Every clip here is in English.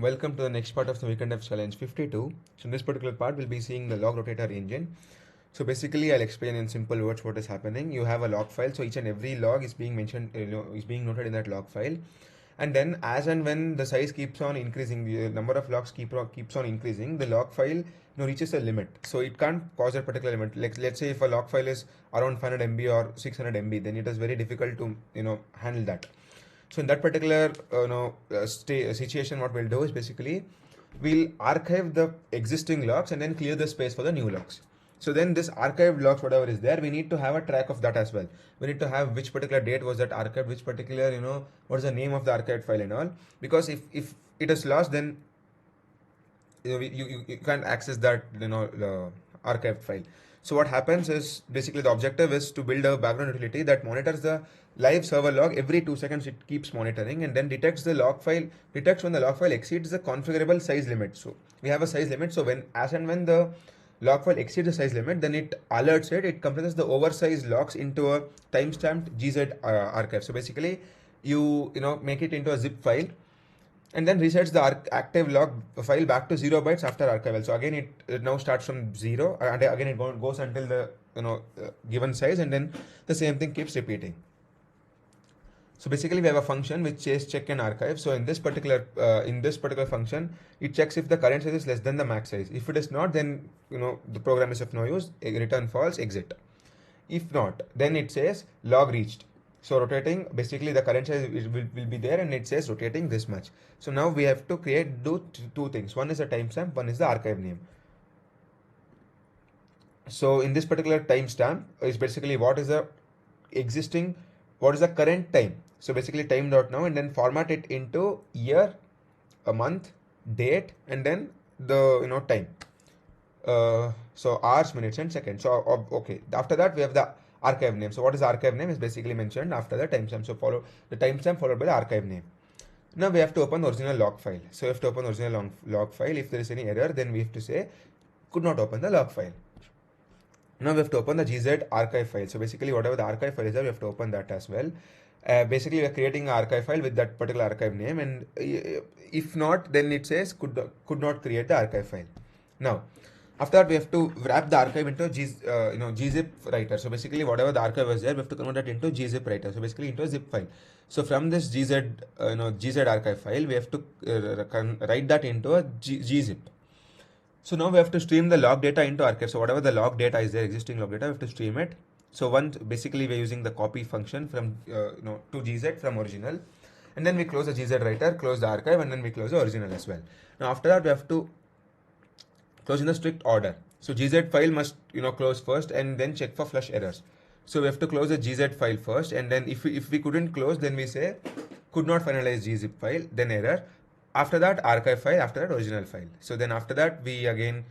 welcome to the next part of the Weekend Dev Challenge 52. So in this particular part, we'll be seeing the LogRotator engine. So basically, I'll explain in simple words what is happening. You have a log file, so each and every log is being mentioned, is being noted in that log file. And then as and when the size keeps on increasing, the number of logs keeps on increasing, the log file reaches a limit. So it can't cause a particular limit. Like let's say if a log file is around 500 MB or 600 MB, then it is very difficult to handle that. So in that particular situation, what we'll do is basically we'll archive the existing logs and then clear the space for the new logs. So then this archived logs, whatever is there, we need to have a track of that as well. We need to have which particular date was that archived, which particular, what is the name of the archived file and all. Because if it is lost, then you can't access that the archived file. So what happens is basically the objective is to build a background utility that monitors the live server log every 2 seconds. It keeps monitoring and then detects when the log file exceeds the configurable size limit. So we have a size limit. So when the log file exceeds the size limit, then it alerts it. It compresses the oversized logs into a timestamped GZ archive. So basically, you make it into a zip file, and then resets the active log file back to 0 bytes after archival. So again, it now starts from 0, and again it goes until the given size, and then the same thing keeps repeating. So basically, we have a function which says check and archive. So in this particular function, it checks if the current size is less than the max size. If it is not, then the program is of no use. Return false, exit. If not, then it says log reached. So rotating, basically the current size will be there, and it says rotating this much. So now we have to do two things. One is a timestamp, one is the archive name. So in this particular timestamp is basically what is the current time. So basically time.now, and then format it into year, a month, date, and then the time. So hours, minutes, and seconds. So okay. After that we have the archive name. So what is the archive name is basically mentioned after the timestamp. So follow the timestamp followed by the archive name. Now we have to open the original log file. So we have to open the original log file. If there is any error, then we have to say could not open the log file. Now we have to open the GZ archive file. So basically whatever the archive file is there, we have to open that as well. Basically we are creating an archive file with that particular archive name, and if not, then it says could not create the archive file. Now after that we have to wrap the archive into gzip writer. So basically whatever the archive was there, we have to convert that into gzip writer. So basically into a zip file. So from this gz archive file, we have to write that into a gzip. So now we have to stream the log data into archive. So whatever the log data is there, existing log data, we have to stream it. So once basically we're using the copy function from to gz from original, and then we close the gz writer, close the archive, and then we close the original as well. Now after that we have to close in the strict order. So gz file must close first and then check for flush errors. So we have to close the gz file first, and then if we couldn't close, then we say could not finalize gzip file, then error. After that archive file, after that original file. So then after that we again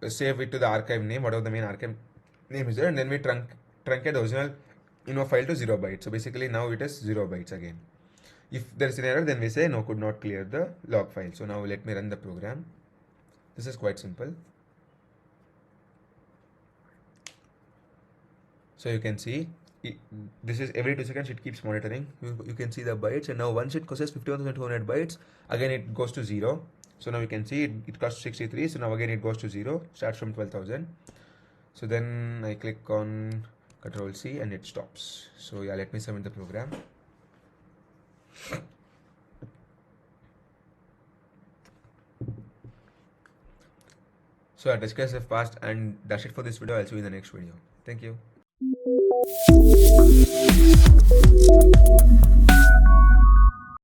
save it to the archive name, whatever the main archive name is there, and then we truncate the original file to 0 bytes. So basically now it is 0 bytes again. If there is an error, then we say no, could not clear the log file. So now let me run the program. This is quite simple. So you can see this is every 2 seconds it keeps monitoring. You can see the bytes, and now once it crosses 51,200 bytes, again it goes to 0. So now you can see it costs 63. So now again it goes to 0, starts from 12,000. So then I click on Control C and it stops. So yeah, let me submit the program. So our test case have passed, and that's it for this video. I'll see you in the next video. Thank you.